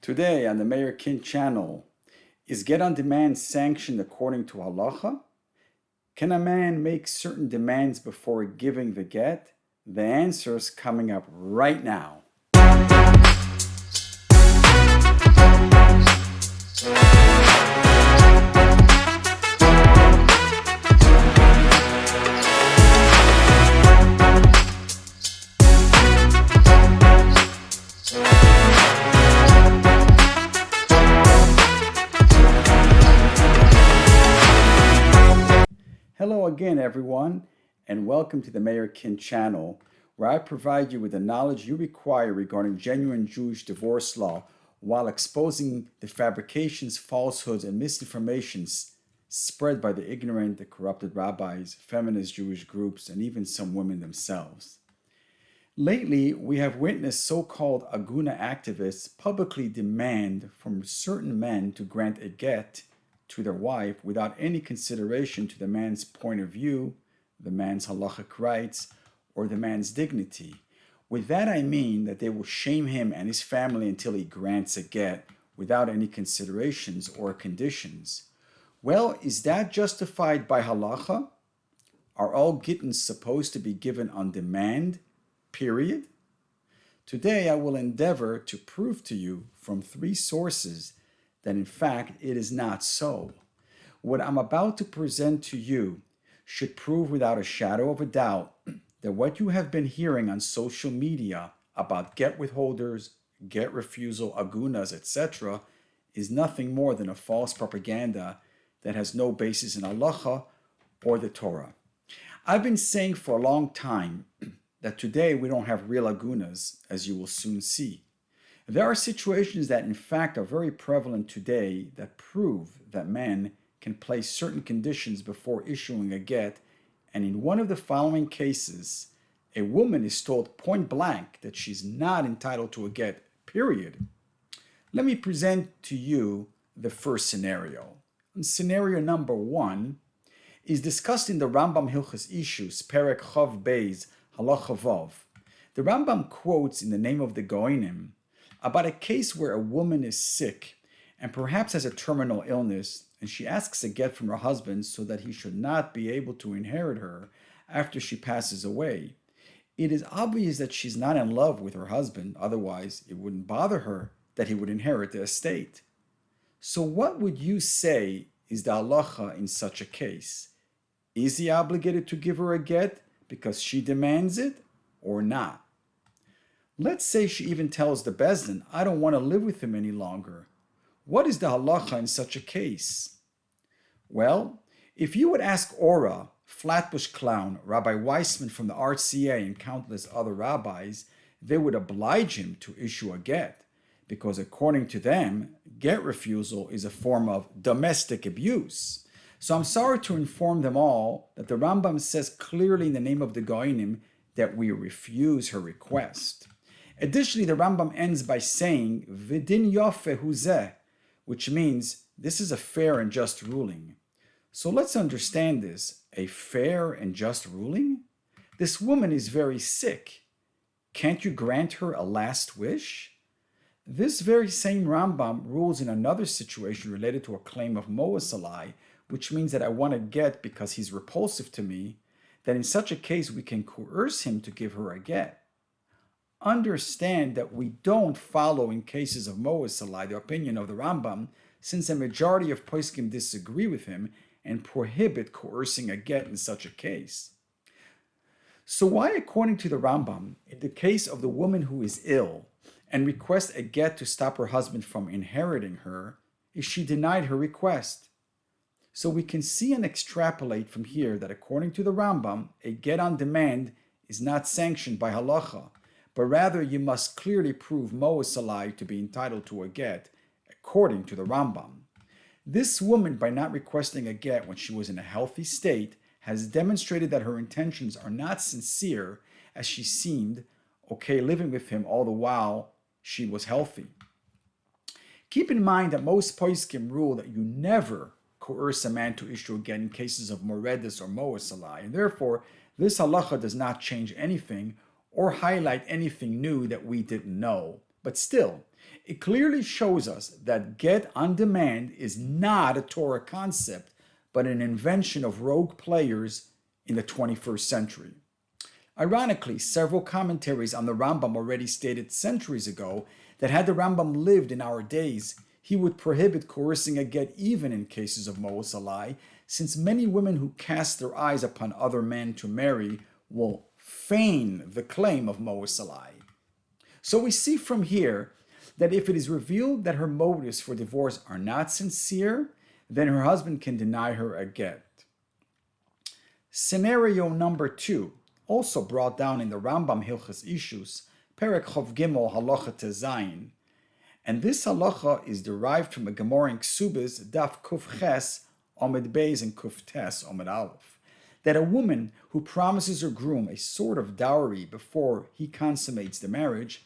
Today on the Meir Kin channel, is get on demand sanctioned according to halacha? Can a man make certain demands before giving the get? The answer is coming up right now. Hello again, everyone, and welcome to the Meir Kin channel, where I provide you with the knowledge you require regarding genuine Jewish divorce law while exposing the fabrications, falsehoods, and misinformations spread by the ignorant, the corrupted rabbis, feminist Jewish groups, and even some women themselves. Lately, we have witnessed so-called Aguna activists publicly demand from certain men to grant a get to their wife without any consideration to the man's point of view, the man's halachic rights, or the man's dignity. With that I mean that they will shame him and his family until he grants a get without any considerations or conditions. Well, is that justified by halacha? Are all gittins supposed to be given on demand, period? Today I will endeavor to prove to you from 3 sources that in fact it is not so. What I'm about to present to you should prove without a shadow of a doubt that what you have been hearing on social media about get withholders, get refusal, agunas, etc. is nothing more than a false propaganda that has no basis in halacha or the Torah. I've been saying for a long time that today we don't have real agunas, as you will soon see. There are situations that in fact are very prevalent today that prove that men can place certain conditions before issuing a get, and in one of the following cases, a woman is told point blank that she's not entitled to a get, period. Let me present to you the first scenario. Scenario number 1 is discussed in the Rambam Hilchos Ishus, Perek Chav Beis, Halacha Vav. The Rambam quotes in the name of the Goinim about a case where a woman is sick and perhaps has a terminal illness, and she asks a get from her husband so that he should not be able to inherit her after she passes away. It is obvious that she's not in love with her husband, otherwise it wouldn't bother her that he would inherit the estate. So what would you say is the halacha in such a case? Is he obligated to give her a get because she demands it or not? Let's say she even tells the Beis Din, I don't want to live with him any longer. What is the halacha in such a case? Well, if you would ask Ora, Flatbush Clown, Rabbi Weissman from the RCA, and countless other rabbis, they would oblige him to issue a get, because according to them, get refusal is a form of domestic abuse. So I'm sorry to inform them all that the Rambam says clearly in the name of the Goinim that we refuse her request. Additionally, the Rambam ends by saying, V'din yofeh hu zeh, which means this is a fair and just ruling. So let's understand this. A fair and just ruling? This woman is very sick. Can't you grant her a last wish? This very same Rambam rules in another situation related to a claim of moasalai, which means that I want to get because he's repulsive to me, that in such a case we can coerce him to give her a get. Understand that we don't follow in cases of moasalai the opinion of the Rambam, since a majority of poskim disagree with him and prohibit coercing a get in such a case. So why, according to the Rambam, in the case of the woman who is ill and requests a get to stop her husband from inheriting her, is she denied her request? So we can see and extrapolate from here that according to the Rambam, a get on demand is not sanctioned by halacha, but rather you must clearly prove moasalai to be entitled to a get, according to the Rambam. This woman, by not requesting a get when she was in a healthy state, has demonstrated that her intentions are not sincere, as she seemed okay living with him all the while she was healthy. Keep in mind that most poskim rule that you never coerce a man to issue a get in cases of moredis or moasalai, and therefore this halacha does not change anything or highlight anything new that we didn't know. But still, it clearly shows us that get on demand is not a Torah concept, but an invention of rogue players in the 21st century. Ironically, several commentaries on the Rambam already stated centuries ago that had the Rambam lived in our days, he would prohibit coercing a get even in cases of Mo'us Alai, since many women who cast their eyes upon other men to marry will feign the claim of Mo'us Alai. So we see from here that if it is revealed that her motives for divorce are not sincere, then her husband can deny her a get. Scenario number 2, also brought down in the Rambam Hilchas Ishus, Perek Chov Gimel Halacha Tezayin, and this halacha is derived from a Gemara in Ksubis Daf Kuf Ches Omed Beis and Kuf Tes Omed Aleph, that a woman who promises her groom a sort of dowry before he consummates the marriage,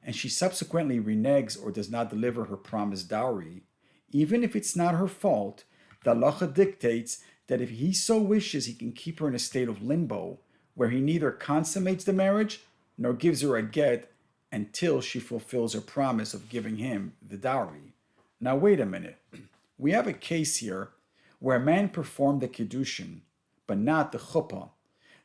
and she subsequently reneges or does not deliver her promised dowry, even if it's not her fault, the halacha dictates that if he so wishes, he can keep her in a state of limbo, where he neither consummates the marriage nor gives her a get until she fulfills her promise of giving him the dowry. Now wait a minute. We have a case here where a man performed the kiddushin, but not the chuppah.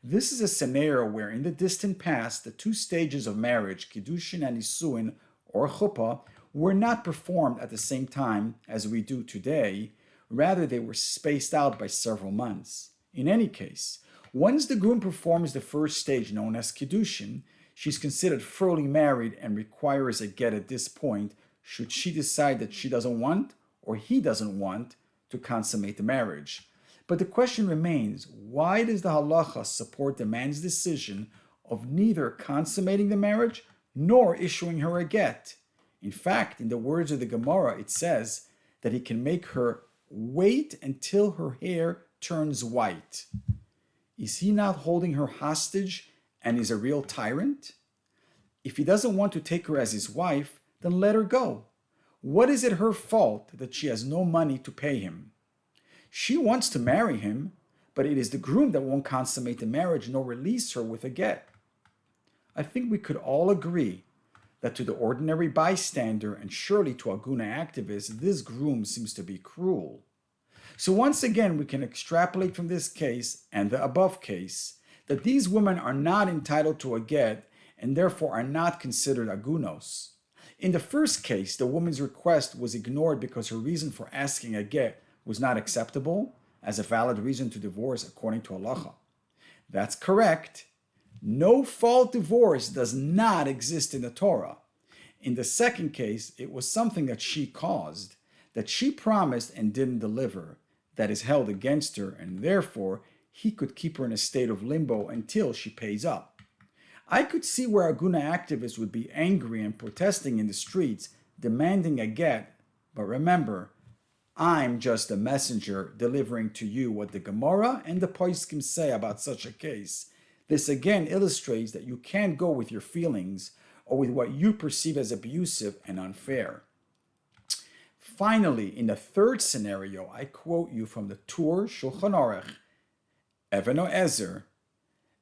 This is a scenario where in the distant past, the two stages of marriage, kiddushin and nisuin, or chuppah, were not performed at the same time as we do today. Rather, they were spaced out by several months. In any case, once the groom performs the first stage known as kiddushin, she's considered fully married and requires a get at this point should she decide that she doesn't want or he doesn't want to consummate the marriage. But the question remains, why does the halacha support the man's decision of neither consummating the marriage nor issuing her a get? In fact, in the words of the Gemara, it says that he can make her wait until her hair turns white. Is he not holding her hostage and is a real tyrant? If he doesn't want to take her as his wife, then let her go. What is it her fault that she has no money to pay him? She wants to marry him, but it is the groom that won't consummate the marriage nor release her with a get. I think we could all agree that to the ordinary bystander and surely to Aguna activists, this groom seems to be cruel. So once again, we can extrapolate from this case and the above case that these women are not entitled to a get and therefore are not considered agunos. In the first case, the woman's request was ignored because her reason for asking a get was not acceptable as a valid reason to divorce according to halacha. That's correct. No fault divorce does not exist in the Torah. In the second case, it was something that she caused, that she promised and didn't deliver, that is held against her, and therefore he could keep her in a state of limbo until she pays up. I could see where Aguna activists would be angry and protesting in the streets, demanding a get, but remember, I'm just a messenger delivering to you what the Gemara and the Poskim say about such a case. This again illustrates that you can't go with your feelings or with what you perceive as abusive and unfair. Finally, in the third scenario, I quote you from the Tur Shulchan Aruch, Even HaEzer,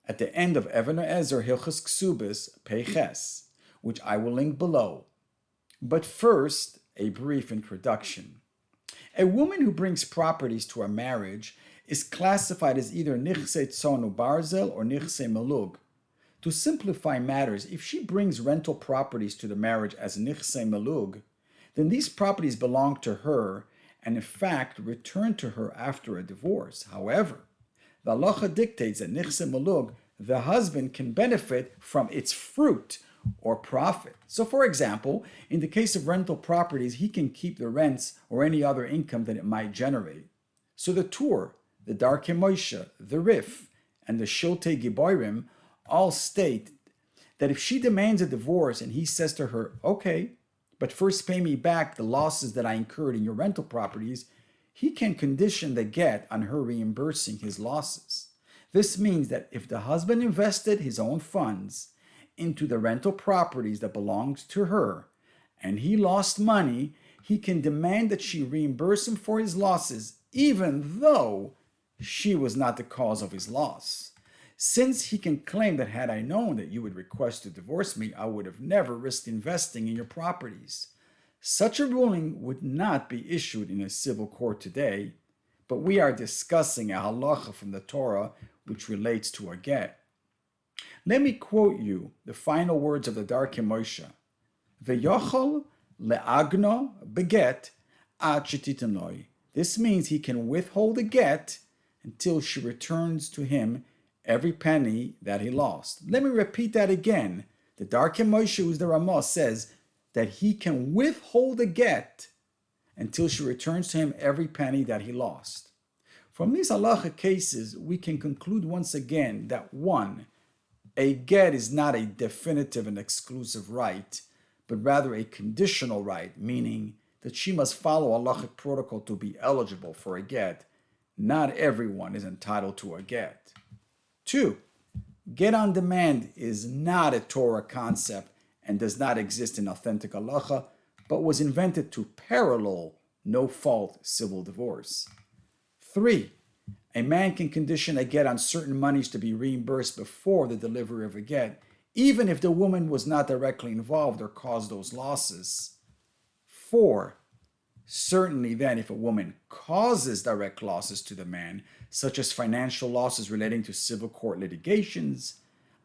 at the end of Even HaEzer Hilchas Ksubis Peiches, which I will link below. But first, a brief introduction. A woman who brings properties to a marriage is classified as either Nichse Tzonu Barzel or Nichse Melug. To simplify matters, if she brings rental properties to the marriage as Nichse Melug, then these properties belong to her and in fact return to her after a divorce. However, the halacha dictates that Nichse Melug, the husband can benefit from its fruit or profit. So for example, in the case of rental properties, he can keep the rents or any other income that it might generate. So the Tur, the Darkei Moshe, the Rif, and the Shiltei Giborim all state that if she demands a divorce and he says to her, okay, but first pay me back the losses that I incurred in your rental properties, he can condition the get on her reimbursing his losses. This means that if the husband invested his own funds into the rental properties that belongs to her, and he lost money, he can demand that she reimburse him for his losses, even though she was not the cause of his loss. since he can claim that had I known that you would request to divorce me, I would have never risked investing in your properties. Such a ruling would not be issued in a civil court today, but we are discussing a halacha from the Torah which relates to a get. Let me quote you the final words of the Darkei Moshe. Ve'yochol le'agno beget ad shetiten loi. This means he can withhold a get until she returns to him every penny that he lost. Let me repeat that again. The Darkei Moshe, who's the Ramah, says that he can withhold a get until she returns to him every penny that he lost. From these halacha cases, we can conclude once again that 1. A get is not a definitive and exclusive right, but rather a conditional right, meaning that she must follow halachic protocol to be eligible for a get. Not everyone is entitled to a get. 2. Get on demand is not a Torah concept and does not exist in authentic halacha, but was invented to parallel no-fault civil divorce. 3. A man can condition a get on certain monies to be reimbursed before the delivery of a get, even if the woman was not directly involved or caused those losses. 4. Certainly then, if a woman causes direct losses to the man, such as financial losses relating to civil court litigations,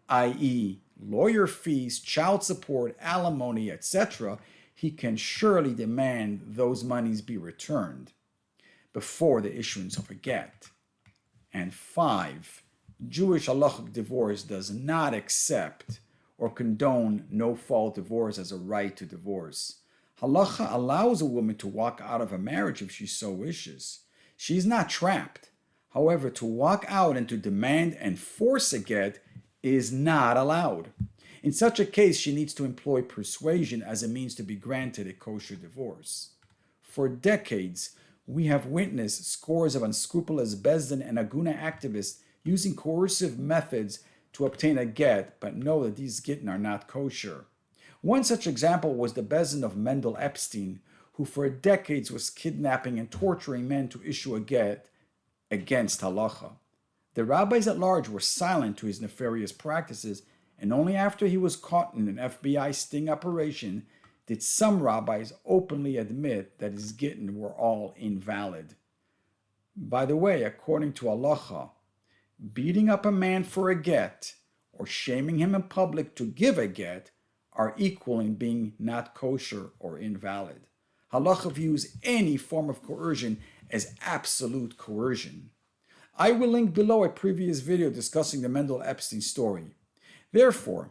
i.e., lawyer fees, child support, alimony, etc., he can surely demand those monies be returned before the issuance of a get. And 5, Jewish halachic divorce does not accept or condone no-fault divorce as a right to divorce. Halacha allows a woman to walk out of a marriage if she so wishes. She is not trapped. However, to walk out and to demand and force a get is not allowed. In such a case, she needs to employ persuasion as a means to be granted a kosher divorce. For decades, we have witnessed scores of unscrupulous Bezdin and Aguna activists using coercive methods to obtain a get, but know that these gittin are not kosher. One such example was the Bezdin of Mendel Epstein, who for decades was kidnapping and torturing men to issue a get against halacha. The rabbis at large were silent to his nefarious practices, and only after he was caught in an FBI sting operation did some rabbis openly admit that his gittin were all invalid. By the way, according to halacha, beating up a man for a get or shaming him in public to give a get are equal in being not kosher or invalid. Halacha views any form of coercion as absolute coercion. I will link below a previous video discussing the Mendel Epstein story. Therefore,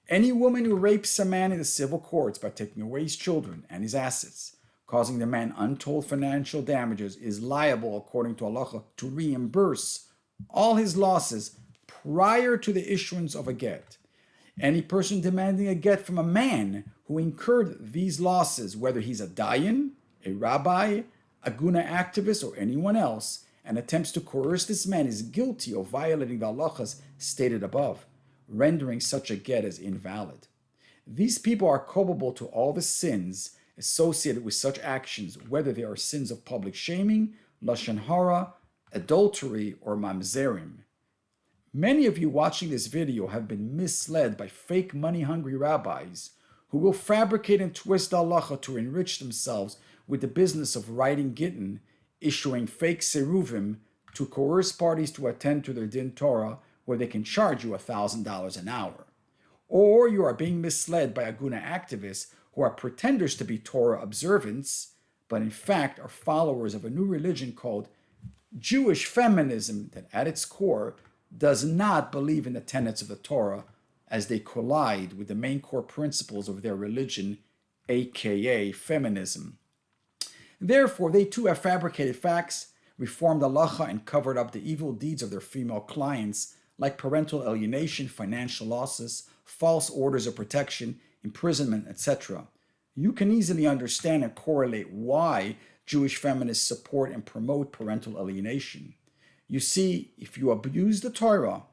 any woman who rapes a man in the civil courts by taking away his children and his assets, causing the man untold financial damages, is liable, according to halacha, to reimburse all his losses prior to the issuance of a get. Any person demanding a get from a man who incurred these losses, whether he's a dayan, a rabbi, a guna activist, or anyone else, and attempts to coerce this man, is guilty of violating the halachas stated above, rendering such a get as invalid. These people are culpable to all the sins associated with such actions, whether they are sins of public shaming, lashon hara, adultery, or mamzerim. Many of you watching this video have been misled by fake money-hungry rabbis who will fabricate and twist halacha to enrich themselves with the business of writing gittin, issuing fake seruvim to coerce parties to attend to their din Torah, where they can charge you $1,000 an hour. Or you are being misled by Aguna activists who are pretenders to be Torah observants, but in fact are followers of a new religion called Jewish feminism that at its core does not believe in the tenets of the Torah, as they collide with the main core principles of their religion, aka feminism. Therefore, they too have fabricated facts, reformed halacha, and covered up the evil deeds of their female clients, like parental alienation, financial losses, false orders of protection, imprisonment, etc. You can easily understand and correlate why Jewish feminists support and promote parental alienation. You see, if you abuse the Torah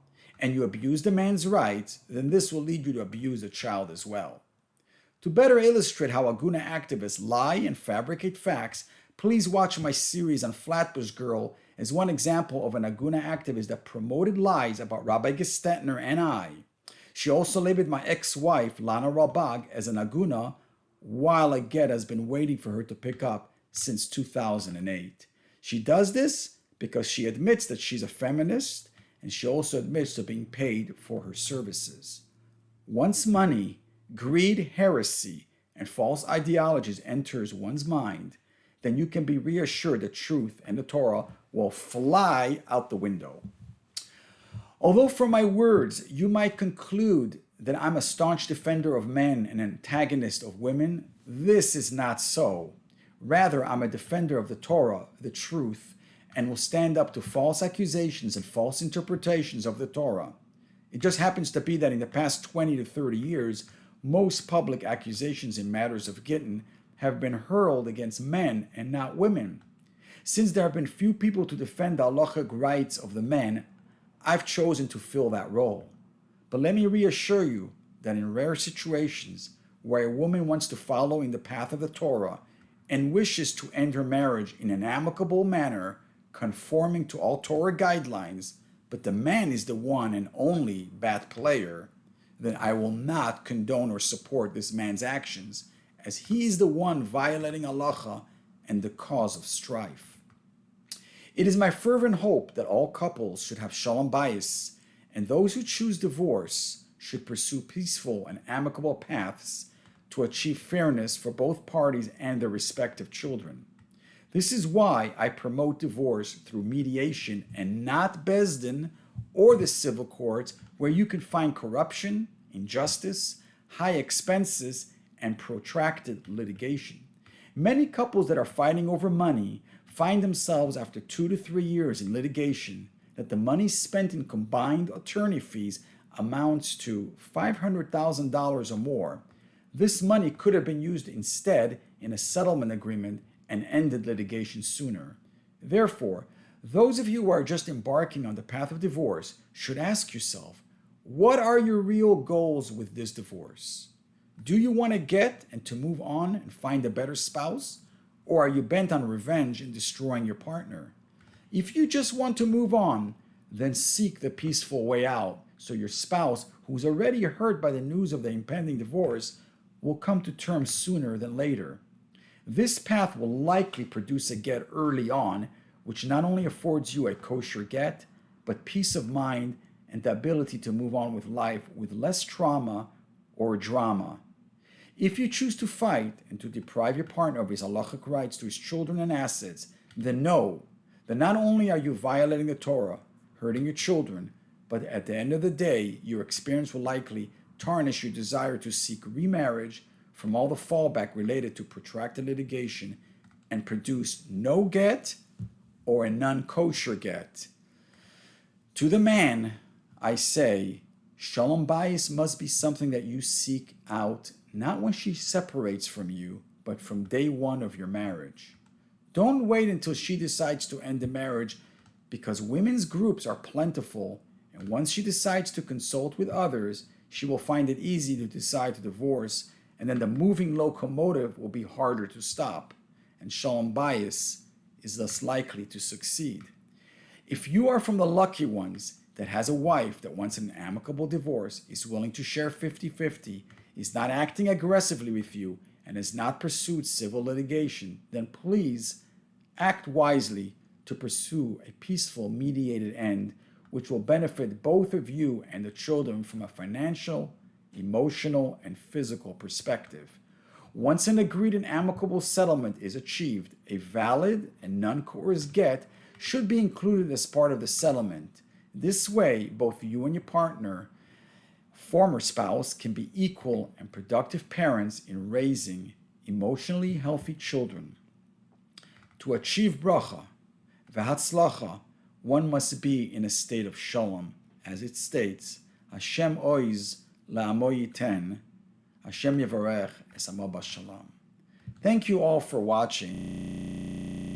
and you abuse the man's rights, then this will lead you to abuse the child as well. To better illustrate how Aguna activists lie and fabricate facts, please watch my series on Flatbush Girl as one example of an Aguna activist that promoted lies about Rabbi Gestetner and I. She also labeled my ex-wife, Lana Rabag, as an Aguna, while a get has been waiting for her to pick up since 2008. She does this because she admits that she's a feminist, and she also admits to being paid for her services. Once money, greed, heresy, and false ideologies enters one's mind, then you can be reassured that truth and the Torah will fly out the window. Although from my words you might conclude that I'm a staunch defender of men and an antagonist of women, this is not so. Rather, I'm a defender of the Torah, the truth, and will stand up to false accusations and false interpretations of the Torah. It just happens to be that in the past 20 to 30 years, most public accusations in matters of Gittin have been hurled against men and not women. Since there have been few people to defend the halachic rights of the men, I've chosen to fill that role. But let me reassure you that in rare situations where a woman wants to follow in the path of the Torah and wishes to end her marriage in an amicable manner, conforming to all Torah guidelines, but the man is the one and only bad player, then I will not condone or support this man's actions, as he is the one violating halacha and the cause of strife. It is my fervent hope that all couples should have shalom bayis, and those who choose divorce should pursue peaceful and amicable paths to achieve fairness for both parties and their respective children. This is why I promote divorce through mediation and not Beis Din or the civil courts, where you can find corruption, injustice, high expenses, and protracted litigation. Many couples that are fighting over money find themselves after 2 to 3 years in litigation that the money spent in combined attorney fees amounts to $500,000 or more. This money could have been used instead in a settlement agreement and ended litigation sooner. Therefore, those of you who are just embarking on the path of divorce should ask yourself, what are your real goals with this divorce? Do you want to get and to move on and find a better spouse? Or are you bent on revenge and destroying your partner? If you just want to move on, then seek the peaceful way out so your spouse, who's already hurt by the news of the impending divorce, will come to terms sooner than later. This path will likely produce a get early on, which not only affords you a kosher get, but peace of mind and the ability to move on with life with less trauma or drama. If you choose to fight and to deprive your partner of his halachic rights to his children and assets, then know that not only are you violating the Torah, hurting your children, but at the end of the day, your experience will likely tarnish your desire to seek remarriage from all the fallback related to protracted litigation and produce no get or a non-kosher get. To the man, I say, shalom bayis must be something that you seek out, not when she separates from you, but from day one of your marriage. Don't wait until she decides to end the marriage, because women's groups are plentiful, and once she decides to consult with others, she will find it easy to decide to divorce, and then the moving locomotive will be harder to stop, and shalom bayis is thus likely to succeed. If you are from the lucky ones that has a wife that wants an amicable divorce, is willing to share 50-50, is not acting aggressively with you, and has not pursued civil litigation, then please act wisely to pursue a peaceful mediated end which will benefit both of you and the children from a financial, emotional, and physical perspective. Once an agreed and amicable settlement is achieved, a valid and non-coerced get should be included as part of the settlement. This way, both you and your partner, former spouse, can be equal and productive parents in raising emotionally healthy children. To achieve bracha, v'hatzlacha, one must be in a state of shalom, as it states, Hashem oiz la'amo yiten, Hashem yevarech es amo b'shalom. Thank you all for watching.